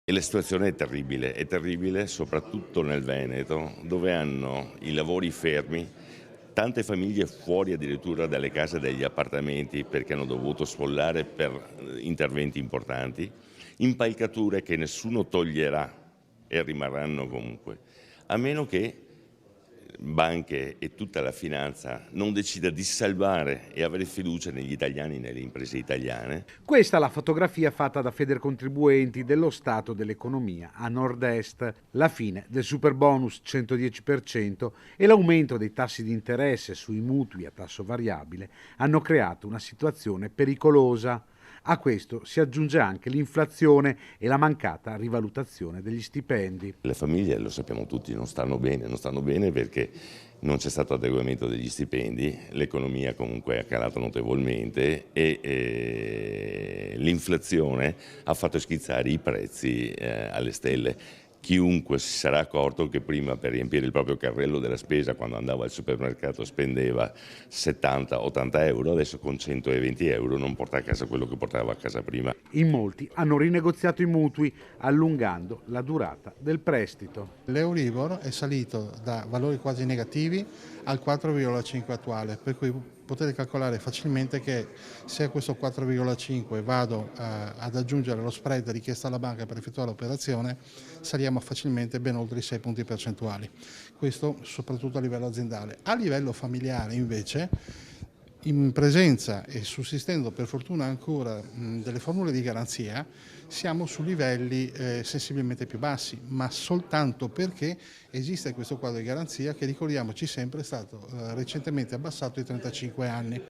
E la situazione è terribile soprattutto nel Veneto, dove hanno i lavori fermi, tante famiglie fuori addirittura dalle case e dagli appartamenti perché hanno dovuto sfollare per interventi importanti, impalcature che nessuno toglierà e rimarranno comunque, a meno che banche e tutta la finanza non decida di salvare e avere fiducia negli italiani e nelle imprese italiane. Questa è la fotografia fatta da Federcontribuenti dello stato dell'economia a nord-est. La fine del superbonus 110% e l'aumento dei tassi di interesse sui mutui a tasso variabile hanno creato una situazione pericolosa. A questo si aggiunge anche l'inflazione e la mancata rivalutazione degli stipendi. Le famiglie, lo sappiamo tutti, non stanno bene perché non c'è stato adeguamento degli stipendi, l'economia comunque ha calato notevolmente e l'inflazione ha fatto schizzare i prezzi alle stelle. Chiunque si sarà accorto che prima per riempire il proprio carrello della spesa quando andava al supermercato spendeva 70-80 euro, adesso con 120 euro non porta a casa quello che portava a casa prima. In molti hanno rinegoziato i mutui allungando la durata del prestito. L'Euribor è salito da valori quasi negativi al 4,5 attuale, per cui potete calcolare facilmente che se a questo 4,5 vado ad aggiungere lo spread richiesto alla banca per effettuare l'operazione, saliamo facilmente ben oltre i 6 punti percentuali. Questo soprattutto a livello aziendale. A livello familiare invece, in presenza e sussistendo per fortuna ancora delle formule di garanzia, siamo su livelli sensibilmente più bassi, ma soltanto perché esiste questo quadro di garanzia che, ricordiamoci sempre, è stato recentemente abbassato ai 35 anni.